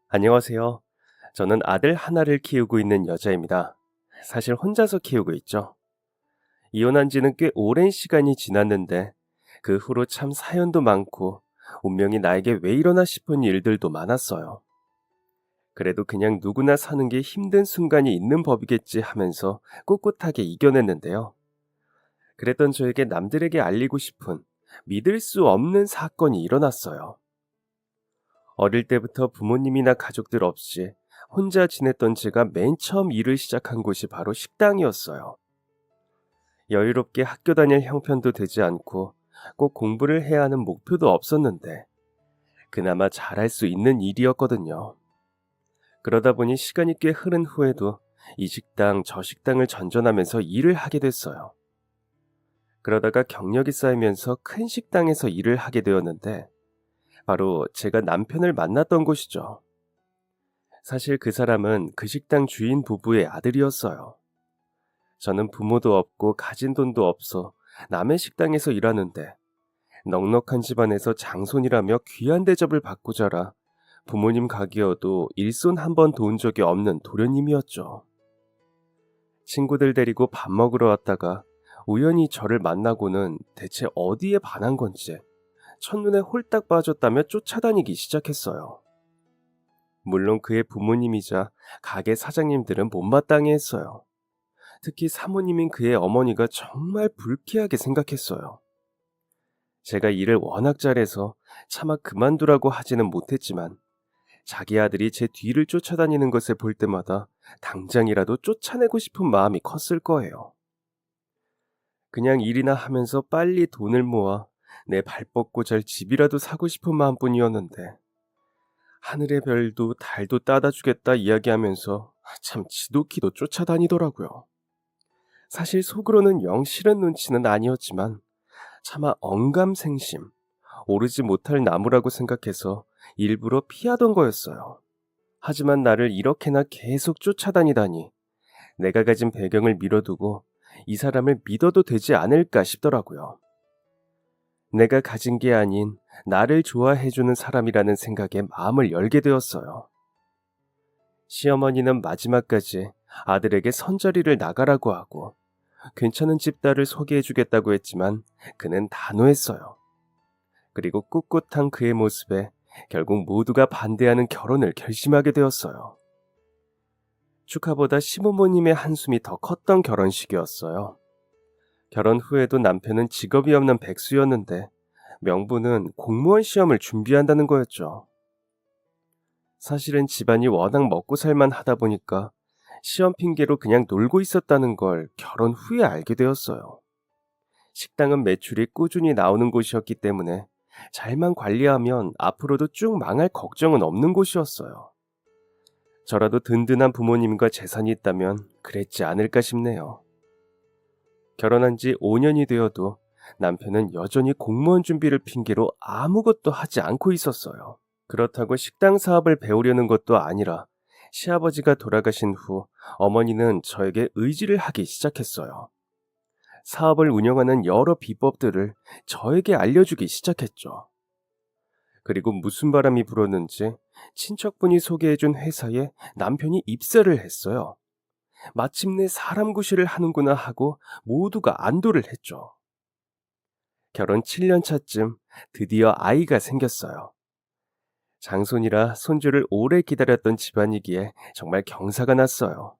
안녕하세요. 저는 아들 하나를 키우고 있는 여자입니다. 사실 혼자서 키우고 있죠. 이혼한 지는 꽤 오랜 시간이 지났는데 그 후로 참 사연도 많고 운명이 나에게 왜 이러나 싶은 일들도 많았어요. 그래도 그냥 누구나 사는 게 힘든 순간이 있는 법이겠지 하면서 꿋꿋하게 이겨냈는데요. 그랬던 저에게 남들에게 알리고 싶은 믿을 수 없는 사건이 일어났어요. 어릴 때부터 부모님이나 가족들 없이 혼자 지냈던 제가 맨 처음 일을 시작한 곳이 바로 식당이었어요. 여유롭게 학교 다닐 형편도 되지 않고 꼭 공부를 해야 하는 목표도 없었는데 그나마 잘할 수 있는 일이었거든요. 그러다 보니 시간이 꽤 흐른 후에도 이 식당 저 식당을 전전하면서 일을 하게 됐어요. 그러다가 경력이 쌓이면서 큰 식당에서 일을 하게 되었는데 바로 제가 남편을 만났던 곳이죠. 사실 그 사람은 그 식당 주인 부부의 아들이었어요. 저는 부모도 없고 가진 돈도 없어 남의 식당에서 일하는데 넉넉한 집안에서 장손이라며 귀한 대접을 받고 자라 부모님 가게여도 일손 한 번 도운 적이 없는 도련님이었죠. 친구들 데리고 밥 먹으러 왔다가 우연히 저를 만나고는 대체 어디에 반한 건지 첫눈에 홀딱 빠졌다며 쫓아다니기 시작했어요. 물론 그의 부모님이자 가게 사장님들은 못마땅해 했어요. 특히 사모님인 그의 어머니가 정말 불쾌하게 생각했어요. 제가 일을 워낙 잘해서 차마 그만두라고 하지는 못했지만 자기 아들이 제 뒤를 쫓아다니는 것을 볼 때마다 당장이라도 쫓아내고 싶은 마음이 컸을 거예요. 그냥 일이나 하면서 빨리 돈을 모아 내 발 뻗고 잘 집이라도 사고 싶은 마음뿐이었는데 하늘의 별도 달도 따다 주겠다 이야기하면서 참 지독히도 쫓아다니더라고요. 사실 속으로는 영 싫은 눈치는 아니었지만 차마 언감생심, 오르지 못할 나무라고 생각해서 일부러 피하던 거였어요. 하지만 나를 이렇게나 계속 쫓아다니다니 내가 가진 배경을 미뤄두고 이 사람을 믿어도 되지 않을까 싶더라고요. 내가 가진 게 아닌 나를 좋아해주는 사람이라는 생각에 마음을 열게 되었어요. 시어머니는 마지막까지 아들에게 선자리를 나가라고 하고 괜찮은 집딸을 소개해주겠다고 했지만 그는 단호했어요. 그리고 꿋꿋한 그의 모습에 결국 모두가 반대하는 결혼을 결심하게 되었어요. 축하보다 시부모님의 한숨이 더 컸던 결혼식이었어요. 결혼 후에도 남편은 직업이 없는 백수였는데 명분은 공무원 시험을 준비한다는 거였죠. 사실은 집안이 워낙 먹고 살만 하다 보니까 시험 핑계로 그냥 놀고 있었다는 걸 결혼 후에 알게 되었어요. 식당은 매출이 꾸준히 나오는 곳이었기 때문에 잘만 관리하면 앞으로도 쭉 망할 걱정은 없는 곳이었어요. 저라도 든든한 부모님과 재산이 있다면 그랬지 않을까 싶네요. 결혼한 지 5년이 되어도 남편은 여전히 공무원 준비를 핑계로 아무것도 하지 않고 있었어요. 그렇다고 식당 사업을 배우려는 것도 아니라 시아버지가 돌아가신 후 어머니는 저에게 의지를 하기 시작했어요. 사업을 운영하는 여러 비법들을 저에게 알려주기 시작했죠. 그리고 무슨 바람이 불었는지 친척분이 소개해준 회사에 남편이 입사를 했어요. 마침내 사람 구실을 하는구나 하고 모두가 안도를 했죠. 결혼 7년 차쯤 드디어 아이가 생겼어요. 장손이라 손주를 오래 기다렸던 집안이기에 정말 경사가 났어요.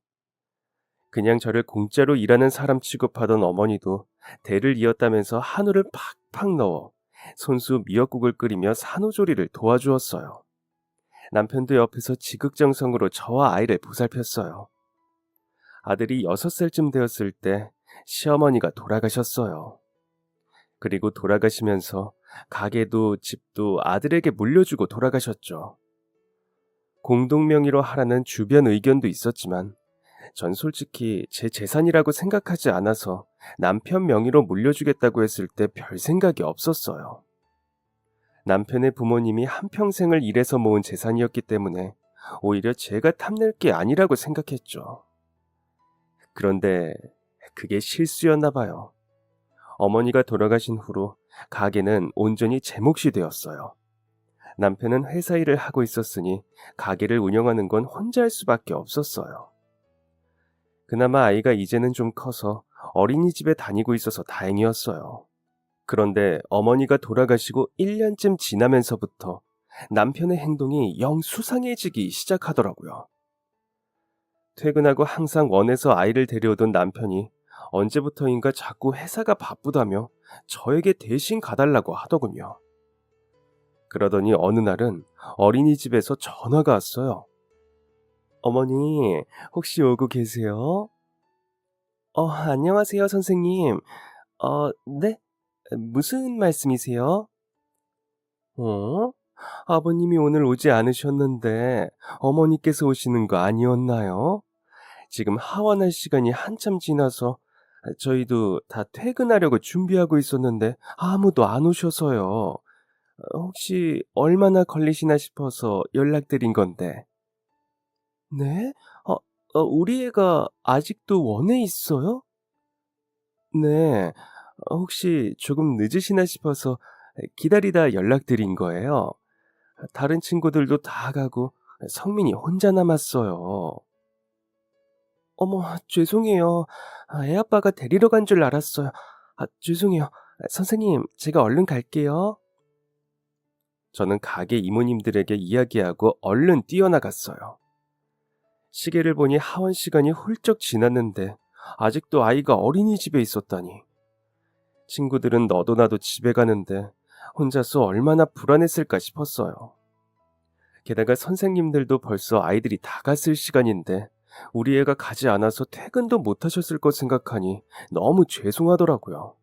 그냥 저를 공짜로 일하는 사람 취급하던 어머니도 대를 이었다면서 한우를 팍팍 넣어 손수 미역국을 끓이며 산후조리를 도와주었어요. 남편도 옆에서 지극정성으로 저와 아이를 보살폈어요. 아들이 6살쯤 되었을 때 시어머니가 돌아가셨어요. 그리고 돌아가시면서 가게도 집도 아들에게 물려주고 돌아가셨죠. 공동명의로 하라는 주변 의견도 있었지만 전 솔직히 제 재산이라고 생각하지 않아서 남편 명의로 물려주겠다고 했을 때 별 생각이 없었어요. 남편의 부모님이 한평생을 일해서 모은 재산이었기 때문에 오히려 제가 탐낼 게 아니라고 생각했죠. 그런데 그게 실수였나 봐요. 어머니가 돌아가신 후로 가게는 온전히 제 몫이 되었어요. 남편은 회사 일을 하고 있었으니 가게를 운영하는 건 혼자 할 수밖에 없었어요. 그나마 아이가 이제는 좀 커서 어린이집에 다니고 있어서 다행이었어요. 그런데 어머니가 돌아가시고 1년쯤 지나면서부터 남편의 행동이 영 수상해지기 시작하더라고요. 퇴근하고 항상 원해서 아이를 데려오던 남편이 언제부터인가 자꾸 회사가 바쁘다며 저에게 대신 가달라고 하더군요. 그러더니 어느 날은 어린이집에서 전화가 왔어요. 어머니, 혹시 오고 계세요? 안녕하세요, 선생님. 네? 무슨 말씀이세요? 어? 아버님이 오늘 오지 않으셨는데 어머니께서 오시는 거 아니었나요? 지금 하원할 시간이 한참 지나서 저희도 다 퇴근하려고 준비하고 있었는데 아무도 안 오셔서요. 혹시 얼마나 걸리시나 싶어서 연락드린 건데. 네? 우리 애가 아직도 원에 있어요? 네. 혹시 조금 늦으시나 싶어서 기다리다 연락드린 거예요. 다른 친구들도 다 가고 성민이 혼자 남았어요. 어머, 죄송해요. 애 아빠가 데리러 간 줄 알았어요. 죄송해요. 선생님, 제가 얼른 갈게요. 저는 가게 이모님들에게 이야기하고 얼른 뛰어나갔어요. 시계를 보니 하원 시간이 훌쩍 지났는데 아직도 아이가 어린이집에 있었다니. 친구들은 너도 나도 집에 가는데 혼자서 얼마나 불안했을까 싶었어요. 게다가 선생님들도 벌써 아이들이 다 갔을 시간인데 우리 애가 가지 않아서 퇴근도 못 하셨을 거 생각하니 너무 죄송하더라고요.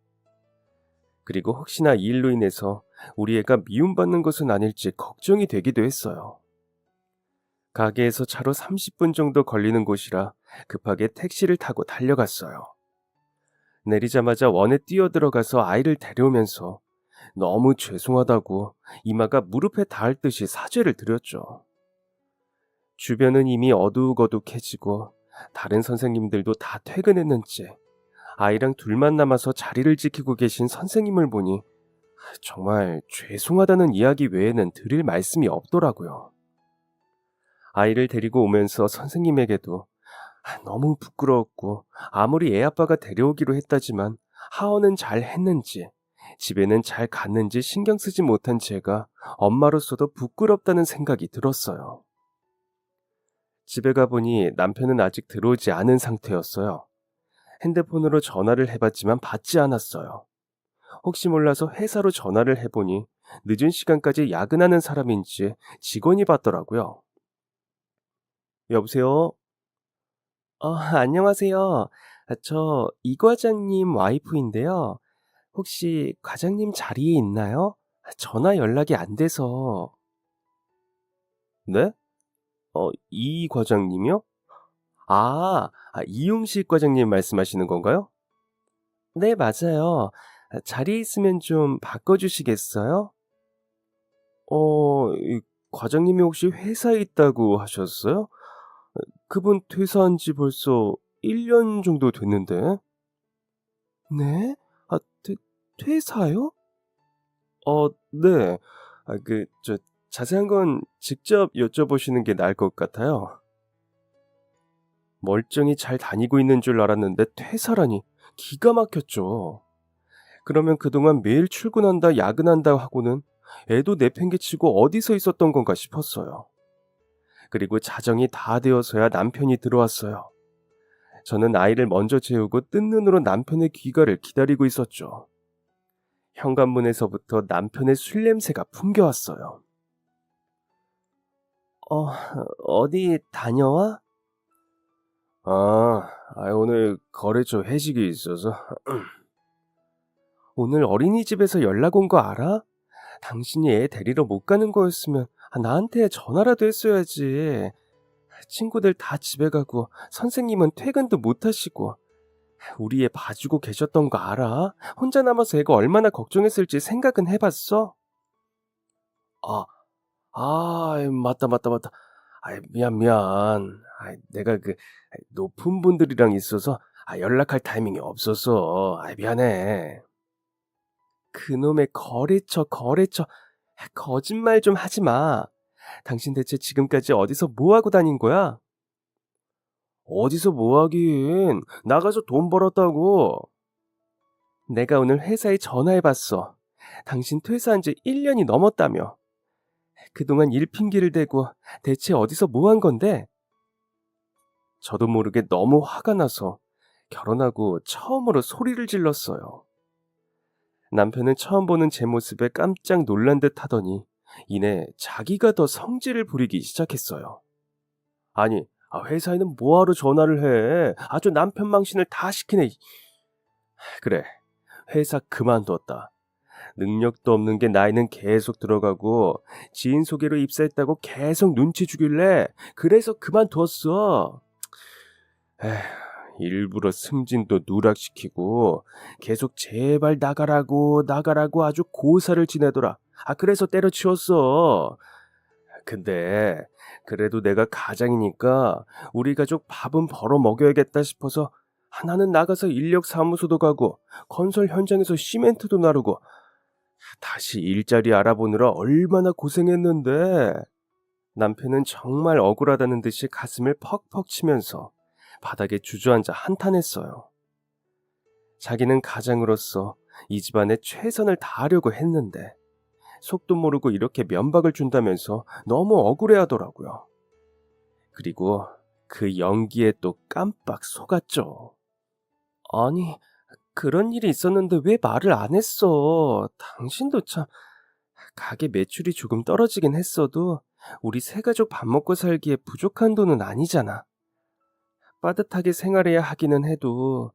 그리고 혹시나 이 일로 인해서 우리 애가 미움받는 것은 아닐지 걱정이 되기도 했어요. 가게에서 차로 30분 정도 걸리는 곳이라 급하게 택시를 타고 달려갔어요. 내리자마자 원에 뛰어들어가서 아이를 데려오면서 너무 죄송하다고 이마가 무릎에 닿을 듯이 사죄를 드렸죠. 주변은 이미 어두우거둑해지고 다른 선생님들도 다 퇴근했는지 아이랑 둘만 남아서 자리를 지키고 계신 선생님을 보니 정말 죄송하다는 이야기 외에는 드릴 말씀이 없더라고요. 아이를 데리고 오면서 선생님에게도 너무 부끄러웠고 아무리 애 아빠가 데려오기로 했다지만 하원은 잘 했는지 집에는 잘 갔는지 신경 쓰지 못한 제가 엄마로서도 부끄럽다는 생각이 들었어요. 집에 가보니 남편은 아직 들어오지 않은 상태였어요. 핸드폰으로 전화를 해봤지만 받지 않았어요. 혹시 몰라서 회사로 전화를 해보니 늦은 시간까지 야근하는 사람인지 직원이 받더라고요. 여보세요? 안녕하세요. 저 이 과장님 와이프인데요. 혹시 과장님 자리에 있나요? 전화 연락이 안 돼서. 네? 이 과장님이요? 이용식 과장님 말씀하시는 건가요? 네, 맞아요. 자리에 있으면 좀 바꿔주시겠어요? 이 과장님이 혹시 회사에 있다고 하셨어요? 그분 퇴사한 지 벌써 1년 정도 됐는데. 네? 아, 퇴사요? 네. 자세한 건 직접 여쭤보시는 게 나을 것 같아요. 멀쩡히 잘 다니고 있는 줄 알았는데 퇴사라니 기가 막혔죠. 그러면 그동안 매일 출근한다, 야근한다 하고는 애도 내팽개치고 어디서 있었던 건가 싶었어요. 그리고 자정이 다 되어서야 남편이 들어왔어요. 저는 아이를 먼저 재우고 뜬 눈으로 남편의 귀가를 기다리고 있었죠. 현관문에서부터 남편의 술 냄새가 풍겨왔어요. 어, 어디 다녀와? 오늘 거래처 회식이 있어서. 오늘 어린이집에서 연락 온 거 알아? 당신이 애 데리러 못 가는 거였으면 나한테 전화라도 했어야지. 친구들 다 집에 가고 선생님은 퇴근도 못 하시고 우리 애 봐주고 계셨던 거 알아? 혼자 남아서 애가 얼마나 걱정했을지 생각은 해봤어? 아, 맞다, 맞다, 맞다. 미안, 미안. 내가 높은 분들이랑 있어서 연락할 타이밍이 없었어. 미안해. 그놈의 거래처. 거짓말 좀 하지 마. 당신 대체 지금까지 어디서 뭐 하고 다닌 거야? 어디서 뭐 하긴. 나가서 돈 벌었다고. 내가 오늘 회사에 전화해봤어. 당신 퇴사한 지 1년이 넘었다며. 그동안 일 핑계를 대고 대체 어디서 뭐 한 건데? 저도 모르게 너무 화가 나서 결혼하고 처음으로 소리를 질렀어요. 남편은 처음 보는 제 모습에 깜짝 놀란 듯 하더니 이내 자기가 더 성질을 부리기 시작했어요. 아니, 회사에는 뭐하러 전화를 해? 아주 남편 망신을 다 시키네. 그래, 회사 그만뒀다. 능력도 없는 게 나이는 계속 들어가고 지인 소개로 입사했다고 계속 눈치 주길래 그래서 그만뒀어. 에휴, 일부러 승진도 누락시키고 계속 제발 나가라고 아주 고사를 지내더라. 그래서 때려치웠어. 근데 그래도 내가 가장이니까 우리 가족 밥은 벌어 먹여야겠다 싶어서 나는 나가서 인력사무소도 가고 건설 현장에서 시멘트도 나르고 다시 일자리 알아보느라 얼마나 고생했는데. 남편은 정말 억울하다는 듯이 가슴을 퍽퍽 치면서 바닥에 주저앉아 한탄했어요. 자기는 가장으로서 이 집안에 최선을 다하려고 했는데 속도 모르고 이렇게 면박을 준다면서 너무 억울해하더라고요. 그리고 그 연기에 또 깜빡 속았죠. 아니, 그런 일이 있었는데 왜 말을 안 했어? 당신도 참. 가게 매출이 조금 떨어지긴 했어도 우리 세 가족 밥 먹고 살기에 부족한 돈은 아니잖아. 빠듯하게 생활해야 하기는 해도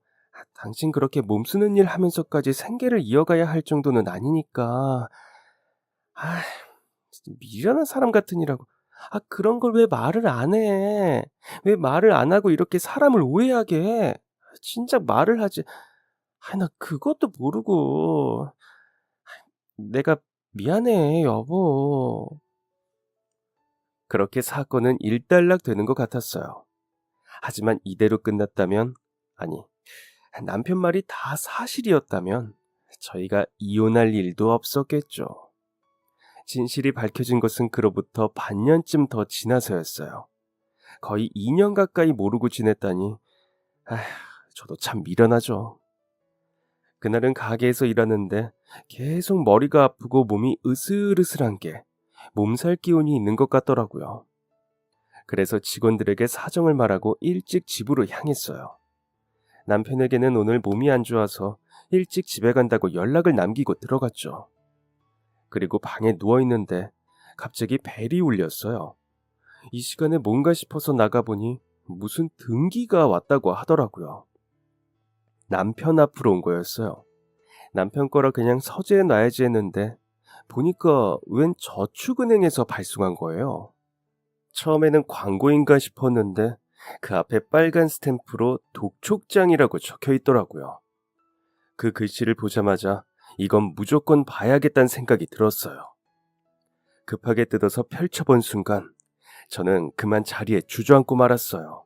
당신 그렇게 몸쓰는 일 하면서까지 생계를 이어가야 할 정도는 아니니까. 아, 진짜 미련한 사람 같으니라고. 그런 걸 왜 말을 안 해? 왜 말을 안 하고 이렇게 사람을 오해하게 해? 진작 말을 하지. 나 그것도 모르고. 내가 미안해, 여보. 그렇게 사건은 일단락 되는 것 같았어요. 하지만 이대로 끝났다면, 아니, 남편 말이 다 사실이었다면 저희가 이혼할 일도 없었겠죠. 진실이 밝혀진 것은 그로부터 반년쯤 더 지나서였어요. 거의 2년 가까이 모르고 지냈다니, 아휴, 저도 참 미련하죠. 그날은 가게에서 일하는데 계속 머리가 아프고 몸이 으슬으슬한 게 몸살 기운이 있는 것 같더라고요. 그래서 직원들에게 사정을 말하고 일찍 집으로 향했어요. 남편에게는 오늘 몸이 안 좋아서 일찍 집에 간다고 연락을 남기고 들어갔죠. 그리고 방에 누워있는데 갑자기 벨이 울렸어요. 이 시간에 뭔가 싶어서 나가보니 무슨 등기가 왔다고 하더라고요. 남편 앞으로 온 거였어요. 남편 거라 그냥 서재에 놔야지 했는데 보니까 웬 저축은행에서 발송한 거예요. 처음에는 광고인가 싶었는데 그 앞에 빨간 스탬프로 독촉장이라고 적혀 있더라고요. 그 글씨를 보자마자 이건 무조건 봐야겠다는 생각이 들었어요. 급하게 뜯어서 펼쳐본 순간 저는 그만 자리에 주저앉고 말았어요.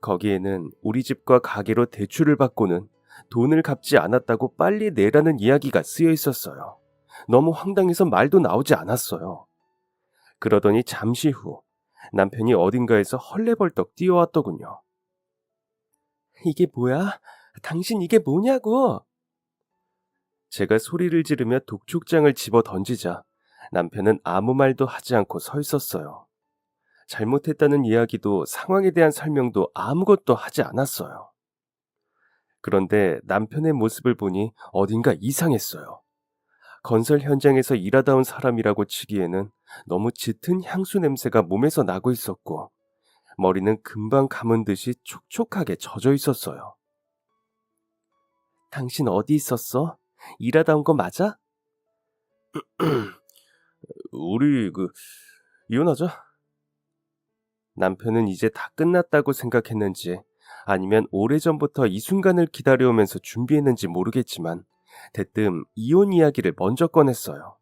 거기에는 우리 집과 가게로 대출을 받고는 돈을 갚지 않았다고 빨리 내라는 이야기가 쓰여 있었어요. 너무 황당해서 말도 나오지 않았어요. 그러더니 잠시 후 남편이 어딘가에서 헐레벌떡 뛰어왔더군요. 이게 뭐야? 당신 이게 뭐냐고? 제가 소리를 지르며 독촉장을 집어 던지자 남편은 아무 말도 하지 않고 서 있었어요. 잘못했다는 이야기도 상황에 대한 설명도 아무것도 하지 않았어요. 그런데 남편의 모습을 보니 어딘가 이상했어요. 건설 현장에서 일하다 온 사람이라고 치기에는 너무 짙은 향수 냄새가 몸에서 나고 있었고 머리는 금방 감은 듯이 촉촉하게 젖어 있었어요. 당신 어디 있었어? 일하다 온 거 맞아? 우리 이혼하자. 남편은 이제 다 끝났다고 생각했는지 아니면 오래전부터 이 순간을 기다려오면서 준비했는지 모르겠지만 대뜸 이혼 이야기를 먼저 꺼냈어요.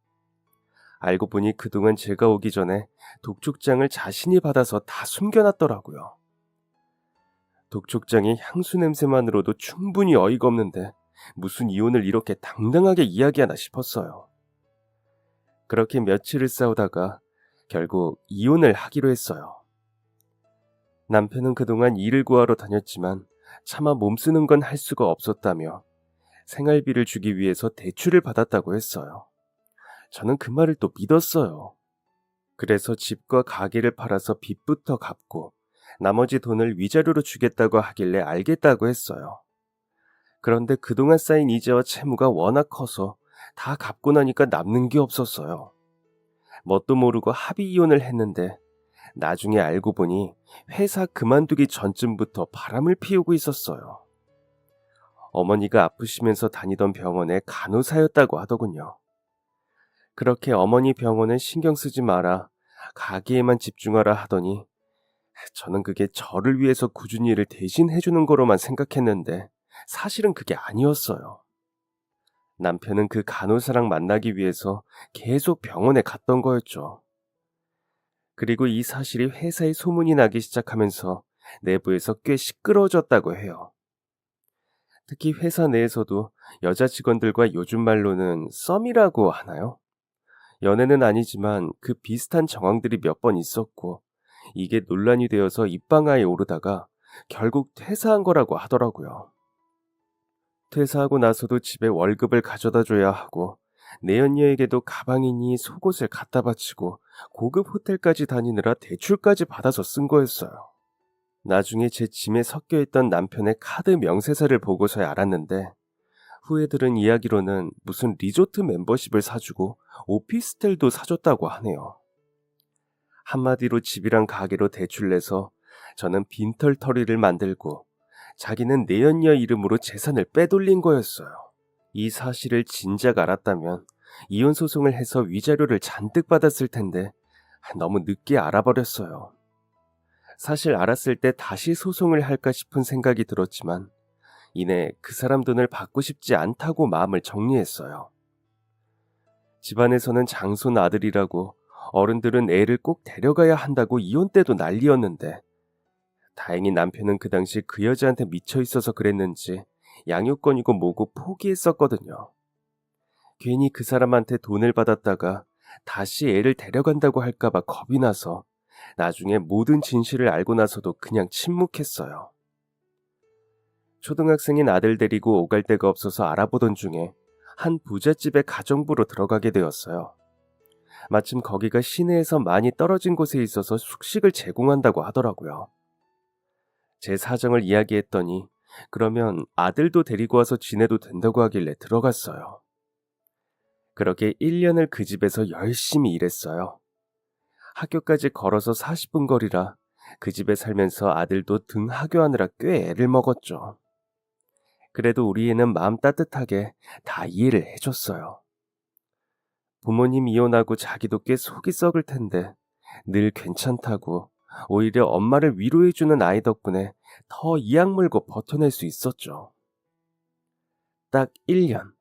알고 보니 그동안 제가 오기 전에 독촉장을 자신이 받아서 다 숨겨놨더라고요. 독촉장의 향수 냄새만으로도 충분히 어이가 없는데 무슨 이혼을 이렇게 당당하게 이야기하나 싶었어요. 그렇게 며칠을 싸우다가 결국 이혼을 하기로 했어요. 남편은 그동안 일을 구하러 다녔지만 차마 몸쓰는 건 할 수가 없었다며 생활비를 주기 위해서 대출을 받았다고 했어요. 저는 그 말을 또 믿었어요. 그래서 집과 가게를 팔아서 빚부터 갚고 나머지 돈을 위자료로 주겠다고 하길래 알겠다고 했어요. 그런데 그동안 쌓인 이자와 채무가 워낙 커서 다 갚고 나니까 남는 게 없었어요. 뭣도 모르고 합의 이혼을 했는데 나중에 알고 보니 회사 그만두기 전쯤부터 바람을 피우고 있었어요. 어머니가 아프시면서 다니던 병원의 간호사였다고 하더군요. 그렇게 어머니 병원은 신경 쓰지 마라, 가게에만 집중하라 하더니 저는 그게 저를 위해서 꾸준히 일을 대신 해주는 거로만 생각했는데 사실은 그게 아니었어요. 남편은 그 간호사랑 만나기 위해서 계속 병원에 갔던 거였죠. 그리고 이 사실이 회사에 소문이 나기 시작하면서 내부에서 꽤 시끄러워졌다고 해요. 특히 회사 내에서도 여자 직원들과 요즘 말로는 썸이라고 하나요? 연애는 아니지만 그 비슷한 정황들이 몇 번 있었고 이게 논란이 되어서 입방아에 오르다가 결국 퇴사한 거라고 하더라고요. 퇴사하고 나서도 집에 월급을 가져다 줘야 하고 내연녀에게도 가방이니 속옷을 갖다 바치고 고급 호텔까지 다니느라 대출까지 받아서 쓴 거였어요. 나중에 제 짐에 섞여있던 남편의 카드 명세서를 보고서야 알았는데 후에 들은 이야기로는 무슨 리조트 멤버십을 사주고 오피스텔도 사줬다고 하네요. 한마디로 집이랑 가게로 대출 내서 저는 빈털터리를 만들고 자기는 내연녀 이름으로 재산을 빼돌린 거였어요. 이 사실을 진작 알았다면 이혼 소송을 해서 위자료를 잔뜩 받았을 텐데 너무 늦게 알아버렸어요. 사실 알았을 때 다시 소송을 할까 싶은 생각이 들었지만 이내 그 사람 돈을 받고 싶지 않다고 마음을 정리했어요. 집안에서는 장손 아들이라고 어른들은 애를 꼭 데려가야 한다고 이혼 때도 난리였는데 다행히 남편은 그 당시 그 여자한테 미쳐 있어서 그랬는지 양육권이고 뭐고 포기했었거든요. 괜히 그 사람한테 돈을 받았다가 다시 애를 데려간다고 할까봐 겁이 나서 나중에 모든 진실을 알고 나서도 그냥 침묵했어요. 초등학생인 아들 데리고 오갈 데가 없어서 알아보던 중에 한 부잣집의 가정부로 들어가게 되었어요. 마침 거기가 시내에서 많이 떨어진 곳에 있어서 숙식을 제공한다고 하더라고요. 제 사정을 이야기했더니 그러면 아들도 데리고 와서 지내도 된다고 하길래 들어갔어요. 그렇게 1년을 그 집에서 열심히 일했어요. 학교까지 걸어서 40분 거리라 그 집에 살면서 아들도 등 하교하느라 꽤 애를 먹었죠. 그래도 우리 애는 마음 따뜻하게 다 이해를 해줬어요. 부모님 이혼하고 자기도 꽤 속이 썩을 텐데 늘 괜찮다고 오히려 엄마를 위로해주는 아이 덕분에 더 이악 물고 버텨낼 수 있었죠. 딱 1년,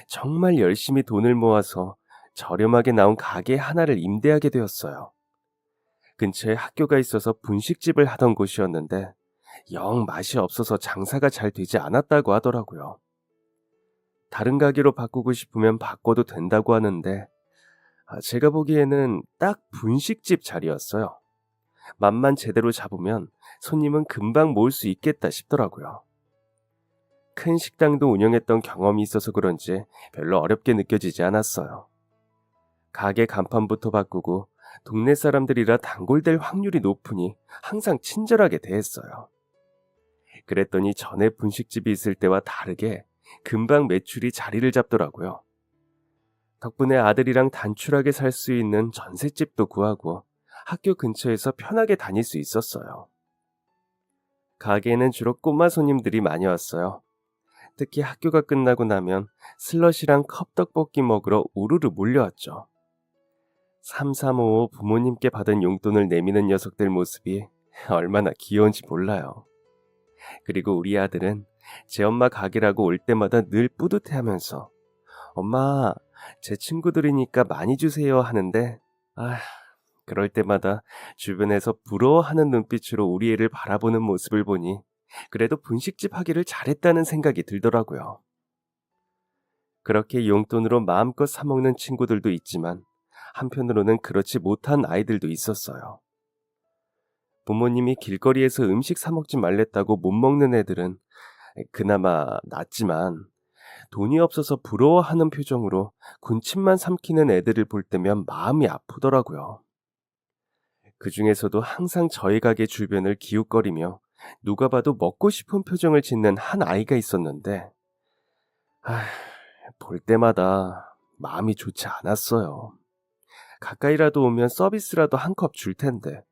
정말 열심히 돈을 모아서 저렴하게 나온 가게 하나를 임대하게 되었어요. 근처에 학교가 있어서 분식집을 하던 곳이었는데 영 맛이 없어서 장사가 잘 되지 않았다고 하더라고요. 다른 가게로 바꾸고 싶으면 바꿔도 된다고 하는데 제가 보기에는 딱 분식집 자리였어요. 맛만 제대로 잡으면 손님은 금방 모을 수 있겠다 싶더라고요. 큰 식당도 운영했던 경험이 있어서 그런지 별로 어렵게 느껴지지 않았어요. 가게 간판부터 바꾸고 동네 사람들이라 단골될 확률이 높으니 항상 친절하게 대했어요. 그랬더니 전에 분식집이 있을 때와 다르게 금방 매출이 자리를 잡더라고요. 덕분에 아들이랑 단출하게 살 수 있는 전셋집도 구하고 학교 근처에서 편하게 다닐 수 있었어요. 가게에는 주로 꼬마 손님들이 많이 왔어요. 특히 학교가 끝나고 나면 슬러시랑 컵떡볶이 먹으러 우르르 몰려왔죠. 3355 부모님께 받은 용돈을 내미는 녀석들 모습이 얼마나 귀여운지 몰라요. 그리고 우리 아들은 제 엄마 가게라고 올 때마다 늘 뿌듯해하면서 엄마, 제 친구들이니까 많이 주세요 하는데 그럴 때마다 주변에서 부러워하는 눈빛으로 우리 애를 바라보는 모습을 보니 그래도 분식집 하기를 잘했다는 생각이 들더라고요. 그렇게 용돈으로 마음껏 사먹는 친구들도 있지만 한편으로는 그렇지 못한 아이들도 있었어요. 부모님이 길거리에서 음식 사 먹지 말랬다고 못 먹는 애들은 그나마 낫지만 돈이 없어서 부러워하는 표정으로 군침만 삼키는 애들을 볼 때면 마음이 아프더라고요. 그 중에서도 항상 저희 가게 주변을 기웃거리며 누가 봐도 먹고 싶은 표정을 짓는 한 아이가 있었는데, 아, 볼 때마다 마음이 좋지 않았어요. 가까이라도 오면 서비스라도 한 컵 줄 텐데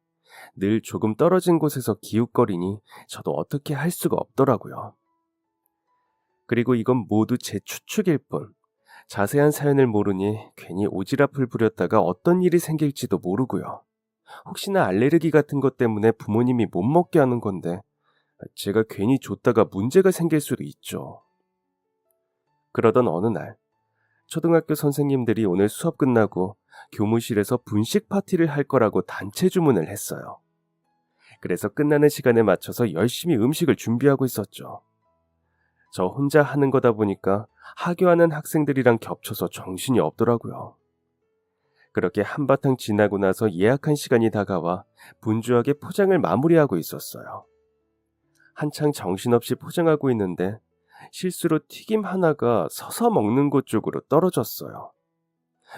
늘 조금 떨어진 곳에서 기웃거리니 저도 어떻게 할 수가 없더라고요. 그리고 이건 모두 제 추측일 뿐, 자세한 사연을 모르니 괜히 오지랖을 부렸다가 어떤 일이 생길지도 모르고요. 혹시나 알레르기 같은 것 때문에 부모님이 못 먹게 하는 건데 제가 괜히 줬다가 문제가 생길 수도 있죠. 그러던 어느 날 초등학교 선생님들이 오늘 수업 끝나고 교무실에서 분식 파티를 할 거라고 단체 주문을 했어요. 그래서 끝나는 시간에 맞춰서 열심히 음식을 준비하고 있었죠. 저 혼자 하는 거다 보니까 하교하는 학생들이랑 겹쳐서 정신이 없더라고요. 그렇게 한바탕 지나고 나서 예약한 시간이 다가와 분주하게 포장을 마무리하고 있었어요. 한창 정신없이 포장하고 있는데 실수로 튀김 하나가 서서 먹는 곳 쪽으로 떨어졌어요.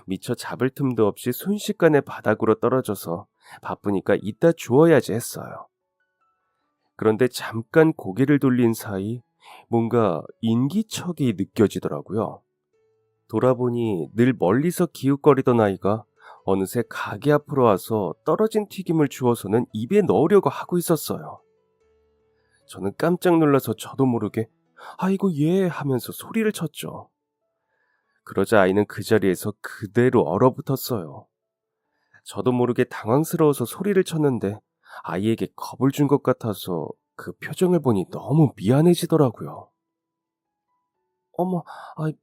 미처 잡을 틈도 없이 순식간에 바닥으로 떨어져서 바쁘니까 이따 주워야지 했어요. 그런데 잠깐 고개를 돌린 사이 뭔가 인기척이 느껴지더라고요. 돌아보니 늘 멀리서 기웃거리던 아이가 어느새 가게 앞으로 와서 떨어진 튀김을 주워서는 입에 넣으려고 하고 있었어요. 저는 깜짝 놀라서 저도 모르게 아이고 얘 하면서 소리를 쳤죠. 그러자 아이는 그 자리에서 그대로 얼어붙었어요. 저도 모르게 당황스러워서 소리를 쳤는데 아이에게 겁을 준 것 같아서 그 표정을 보니 너무 미안해지더라고요. 어머,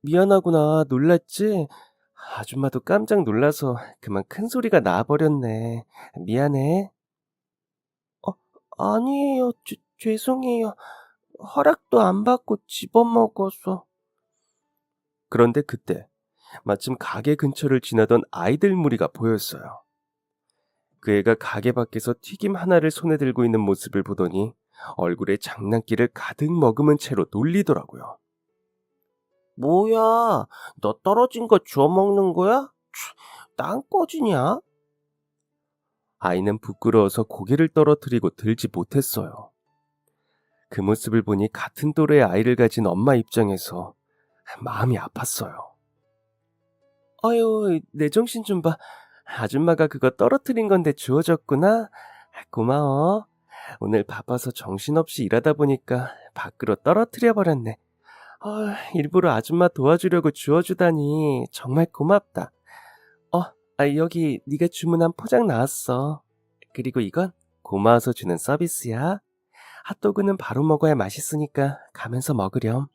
미안하구나. 놀랐지? 아줌마도 깜짝 놀라서 그만 큰 소리가 나버렸네. 미안해. 어, 아니에요. 죄송해요. 허락도 안 받고 집어먹어서. 그런데 그때 마침 가게 근처를 지나던 아이들 무리가 보였어요. 그 애가 가게 밖에서 튀김 하나를 손에 들고 있는 모습을 보더니 얼굴에 장난기를 가득 머금은 채로 놀리더라고요. 뭐야, 너 떨어진 거 주워 먹는 거야? 땅꺼지냐? 아이는 부끄러워서 고개를 떨어뜨리고 들지 못했어요. 그 모습을 보니 같은 또래의 아이를 가진 엄마 입장에서 마음이 아팠어요. 어휴, 내 정신 좀 봐. 아줌마가 그거 떨어뜨린 건데 주워줬구나. 고마워. 오늘 바빠서 정신없이 일하다 보니까 밖으로 떨어뜨려 버렸네. 일부러 아줌마 도와주려고 주워주다니 정말 고맙다. 여기 네가 주문한 포장 나왔어. 그리고 이건 고마워서 주는 서비스야. 핫도그는 바로 먹어야 맛있으니까 가면서 먹으렴.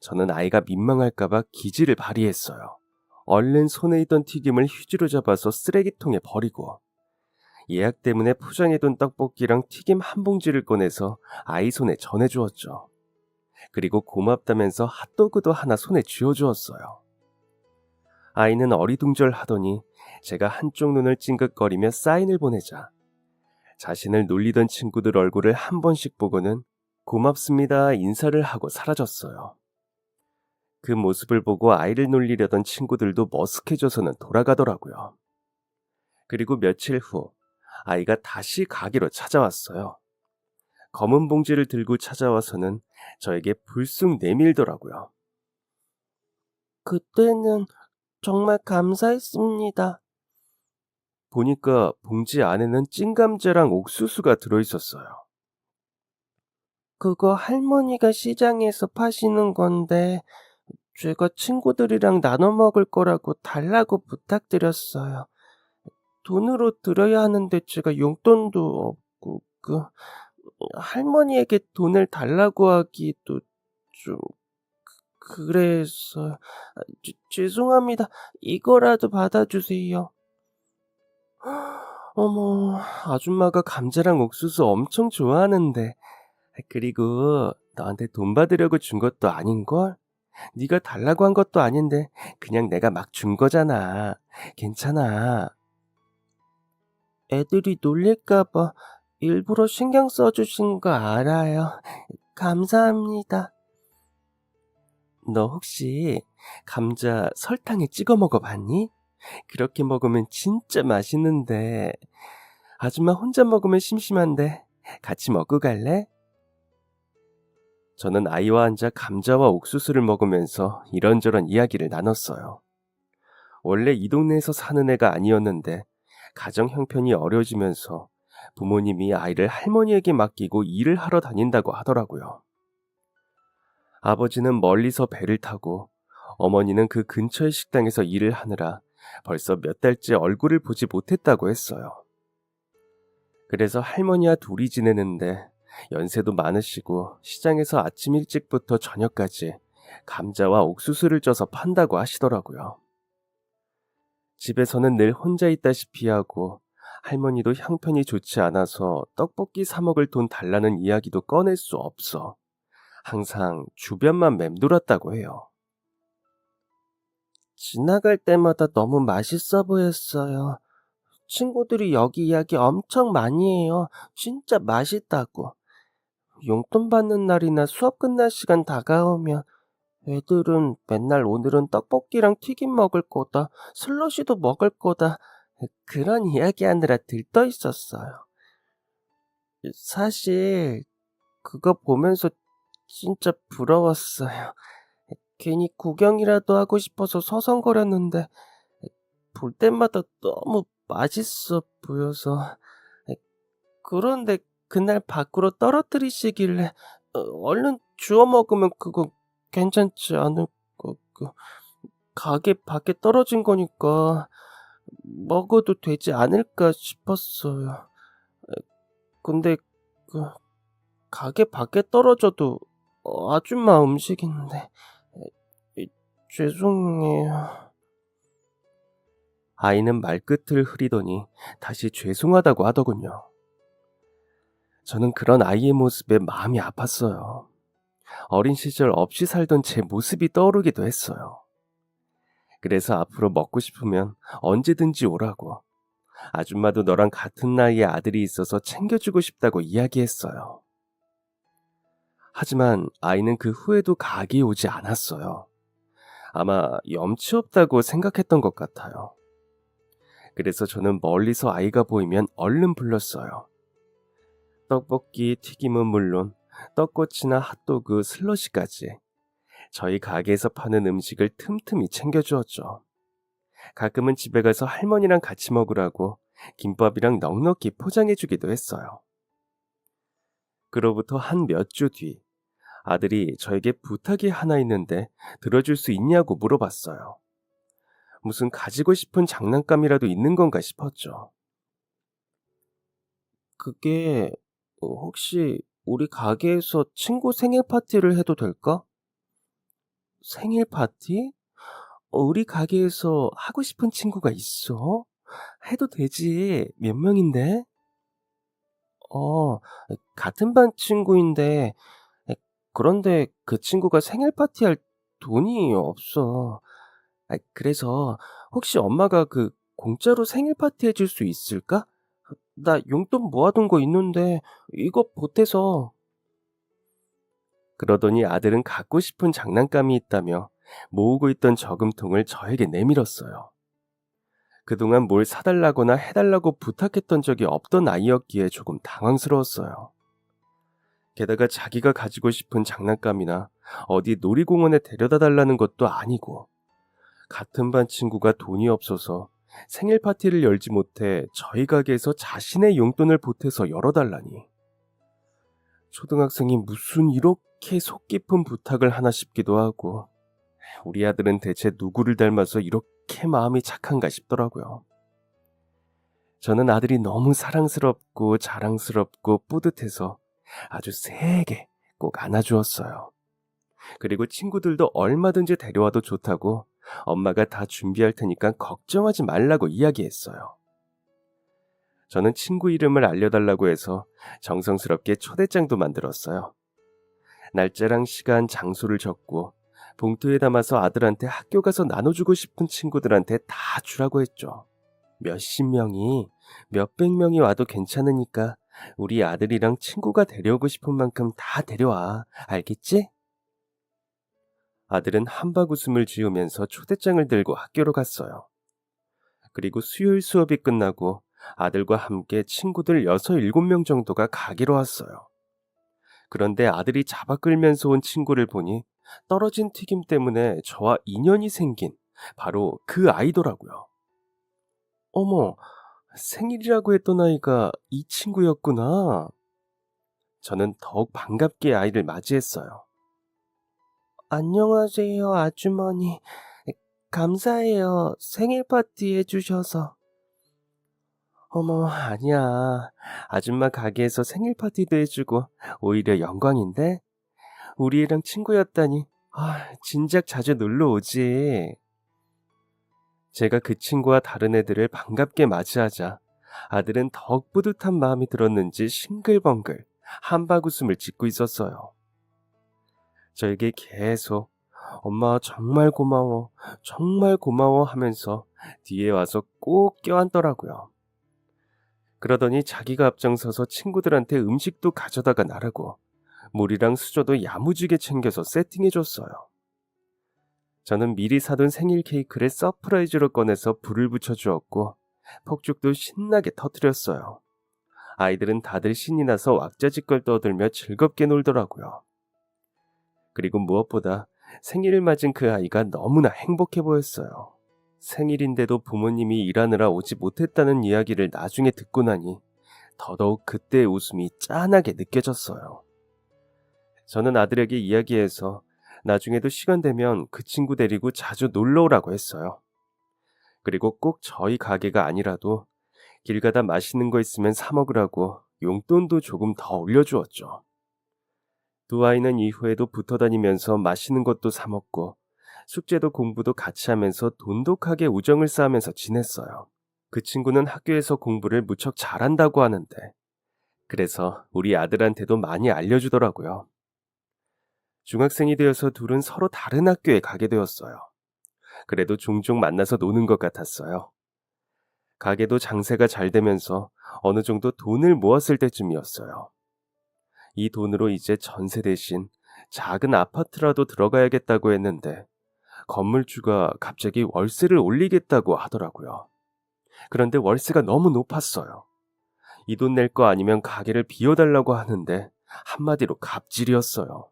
저는 아이가 민망할까봐 기지를 발휘했어요. 얼른 손에 있던 튀김을 휴지로 잡아서 쓰레기통에 버리고 예약 때문에 포장해둔 떡볶이랑 튀김 한 봉지를 꺼내서 아이 손에 전해주었죠. 그리고 고맙다면서 핫도그도 하나 손에 쥐어주었어요. 아이는 어리둥절하더니 제가 한쪽 눈을 찡긋거리며 사인을 보내자 자신을 놀리던 친구들 얼굴을 한 번씩 보고는 고맙습니다 인사를 하고 사라졌어요. 그 모습을 보고 아이를 놀리려던 친구들도 머쓱해져서는 돌아가더라고요. 그리고 며칠 후 아이가 다시 가게로 찾아왔어요. 검은 봉지를 들고 찾아와서는 저에게 불쑥 내밀더라고요. 그때는 정말 감사했습니다. 보니까 봉지 안에는 찐감자랑 옥수수가 들어있었어요. 그거 할머니가 시장에서 파시는 건데 제가 친구들이랑 나눠 먹을 거라고 달라고 부탁드렸어요. 돈으로 드려야 하는데 제가 용돈도 없고 할머니에게 돈을 달라고 하기도 좀 그래서 죄송합니다. 이거라도 받아주세요. 어머, 아줌마가 감자랑 옥수수 엄청 좋아하는데 그리고 너한테 돈 받으려고 준 것도 아닌걸? 네가 달라고 한 것도 아닌데 그냥 내가 막 준 거잖아. 괜찮아. 애들이 놀릴까 봐 일부러 신경 써주신 거 알아요. 감사합니다. 너 혹시 감자 설탕에 찍어 먹어봤니? 그렇게 먹으면 진짜 맛있는데. 아줌마 혼자 먹으면 심심한데 같이 먹고 갈래? 저는 아이와 앉아 감자와 옥수수를 먹으면서 이런저런 이야기를 나눴어요. 원래 이 동네에서 사는 애가 아니었는데 가정 형편이 어려지면서 부모님이 아이를 할머니에게 맡기고 일을 하러 다닌다고 하더라고요. 아버지는 멀리서 배를 타고 어머니는 그 근처의 식당에서 일을 하느라 벌써 몇 달째 얼굴을 보지 못했다고 했어요. 그래서 할머니와 둘이 지내는데 연세도 많으시고 시장에서 아침 일찍부터 저녁까지 감자와 옥수수를 쪄서 판다고 하시더라고요. 집에서는 늘 혼자 있다시피 하고 할머니도 형편이 좋지 않아서 떡볶이 사 먹을 돈 달라는 이야기도 꺼낼 수 없어 항상 주변만 맴돌았다고 해요. 지나갈 때마다 너무 맛있어 보였어요. 친구들이 여기 이야기 엄청 많이 해요. 진짜 맛있다고. 용돈 받는 날이나 수업 끝날 시간 다가오면 애들은 맨날 오늘은 떡볶이랑 튀김 먹을 거다, 슬러시도 먹을 거다, 그런 이야기하느라 들떠 있었어요. 사실 그거 보면서 진짜 부러웠어요. 괜히 구경이라도 하고 싶어서 서성거렸는데 볼 때마다 너무 맛있어 보여서. 그런데 그날 밖으로 떨어뜨리시길래 얼른 주워 먹으면 그거 괜찮지 않을 거고, 가게 밖에 떨어진 거니까 먹어도 되지 않을까 싶었어요. 근데 그 가게 밖에 떨어져도 아줌마 음식인데 죄송해요. 아이는 말끝을 흐리더니 다시 죄송하다고 하더군요. 저는 그런 아이의 모습에 마음이 아팠어요. 어린 시절 없이 살던 제 모습이 떠오르기도 했어요. 그래서 앞으로 먹고 싶으면 언제든지 오라고, 아줌마도 너랑 같은 나이의 아들이 있어서 챙겨주고 싶다고 이야기했어요. 하지만 아이는 그 후에도 가게에 오지 않았어요. 아마 염치 없다고 생각했던 것 같아요. 그래서 저는 멀리서 아이가 보이면 얼른 불렀어요. 떡볶이, 튀김은 물론 떡꼬치나 핫도그, 슬러시까지 저희 가게에서 파는 음식을 틈틈이 챙겨주었죠. 가끔은 집에 가서 할머니랑 같이 먹으라고 김밥이랑 넉넉히 포장해주기도 했어요. 그로부터 한 몇 주 뒤, 아들이 저에게 부탁이 하나 있는데 들어줄 수 있냐고 물어봤어요. 무슨 가지고 싶은 장난감이라도 있는 건가 싶었죠. 그게 혹시 우리 가게에서 친구 생일 파티를 해도 될까? 생일 파티? 우리 가게에서 하고 싶은 친구가 있어? 해도 되지. 몇 명인데? 어, 같은 반 친구인데, 그런데 그 친구가 생일 파티할 돈이 없어. 그래서 혹시 엄마가 그 공짜로 생일 파티 해줄 수 있을까? 나 용돈 모아둔 거 있는데 이거 보태서. 그러더니 아들은 갖고 싶은 장난감이 있다며 모으고 있던 저금통을 저에게 내밀었어요. 그동안 뭘 사달라거나 해달라고 부탁했던 적이 없던 아이였기에 조금 당황스러웠어요. 게다가 자기가 가지고 싶은 장난감이나 어디 놀이공원에 데려다 달라는 것도 아니고, 같은 반 친구가 돈이 없어서 생일 파티를 열지 못해 저희 가게에서 자신의 용돈을 보태서 열어달라니. 초등학생이 무슨 이렇게 속 깊은 부탁을 하나 싶기도 하고, 우리 아들은 대체 누구를 닮아서 이렇게 마음이 착한가 싶더라고요. 저는 아들이 너무 사랑스럽고 자랑스럽고 뿌듯해서 아주 세게 꼭 안아주었어요. 그리고 친구들도 얼마든지 데려와도 좋다고 엄마가 다 준비할 테니까 걱정하지 말라고 이야기했어요. 저는 친구 이름을 알려달라고 해서 정성스럽게 초대장도 만들었어요. 날짜랑 시간, 장소를 적고 봉투에 담아서 아들한테 학교 가서 나눠주고 싶은 친구들한테 다 주라고 했죠. 몇십 명이, 몇백 명이 와도 괜찮으니까 우리 아들이랑 친구가 데려오고 싶은 만큼 다 데려와. 알겠지? 아들은 한박 웃음을 지으면서 초대장을 들고 학교로 갔어요. 그리고 수요일 수업이 끝나고 아들과 함께 친구들 6, 7명 정도가 가게로 왔어요. 그런데 아들이 잡아 끌면서 온 친구를 보니 떨어진 튀김 때문에 저와 인연이 생긴 바로 그 아이더라고요. 어머, 생일이라고 했던 아이가 이 친구였구나. 저는 더욱 반갑게 아이를 맞이했어요. 안녕하세요, 아주머니. 감사해요. 생일 파티 해주셔서. 어머, 아니야. 아줌마 가게에서 생일 파티도 해주고 오히려 영광인데? 우리 애랑 친구였다니. 진작 자주 놀러 오지. 제가 그 친구와 다른 애들을 반갑게 맞이하자 아들은 더욱 뿌듯한 마음이 들었는지 싱글벙글 한바구음을 짓고 있었어요. 저에게 계속 엄마 정말 고마워 하면서 뒤에 와서 꼭 껴안더라고요. 그러더니 자기가 앞장서서 친구들한테 음식도 가져다가 나르고 물이랑 수저도 야무지게 챙겨서 세팅해줬어요. 저는 미리 사둔 생일 케이크를 서프라이즈로 꺼내서 불을 붙여주었고 폭죽도 신나게 터뜨렸어요. 아이들은 다들 신이 나서 왁자지껄 떠들며 즐겁게 놀더라고요. 그리고 무엇보다 생일을 맞은 그 아이가 너무나 행복해 보였어요. 생일인데도 부모님이 일하느라 오지 못했다는 이야기를 나중에 듣고 나니 더더욱 그때의 웃음이 짠하게 느껴졌어요. 저는 아들에게 이야기해서 나중에도 시간 되면 그 친구 데리고 자주 놀러 오라고 했어요. 그리고 꼭 저희 가게가 아니라도 길 가다 맛있는 거 있으면 사 먹으라고 용돈도 조금 더 올려주었죠. 두 아이는 이후에도 붙어 다니면서 맛있는 것도 사 먹고 숙제도 공부도 같이 하면서 돈독하게 우정을 쌓으면서 지냈어요. 그 친구는 학교에서 공부를 무척 잘한다고 하는데 그래서 우리 아들한테도 많이 알려주더라고요. 중학생이 되어서 둘은 서로 다른 학교에 가게 되었어요. 그래도 종종 만나서 노는 것 같았어요. 가게도 장세가 잘 되면서 어느 정도 돈을 모았을 때쯤이었어요. 이 돈으로 이제 전세 대신 작은 아파트라도 들어가야겠다고 했는데 건물주가 갑자기 월세를 올리겠다고 하더라고요. 그런데 월세가 너무 높았어요. 이 돈 낼 거 아니면 가게를 비워달라고 하는데 한마디로 갑질이었어요.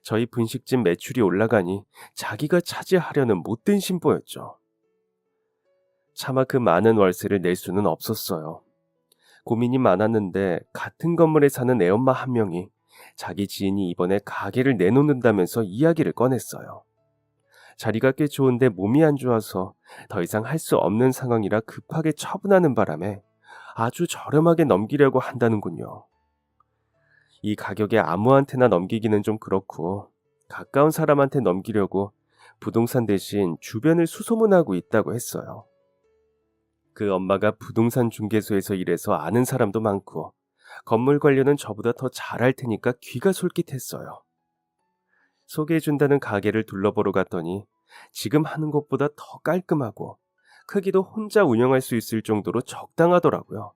저희 분식집 매출이 올라가니 자기가 차지하려는 못된 심보였죠. 차마 그 많은 월세를 낼 수는 없었어요. 고민이 많았는데 같은 건물에 사는 애엄마 한 명이 자기 지인이 이번에 가게를 내놓는다면서 이야기를 꺼냈어요. 자리가 꽤 좋은데 몸이 안 좋아서 더 이상 할 수 없는 상황이라 급하게 처분하는 바람에 아주 저렴하게 넘기려고 한다는군요. 이 가격에 아무한테나 넘기기는 좀 그렇고 가까운 사람한테 넘기려고 부동산 대신 주변을 수소문하고 있다고 했어요. 그 엄마가 부동산 중개소에서 일해서 아는 사람도 많고 건물 관리는 저보다 더 잘할 테니까 귀가 솔깃했어요. 소개해준다는 가게를 둘러보러 갔더니 지금 하는 것보다 더 깔끔하고 크기도 혼자 운영할 수 있을 정도로 적당하더라고요.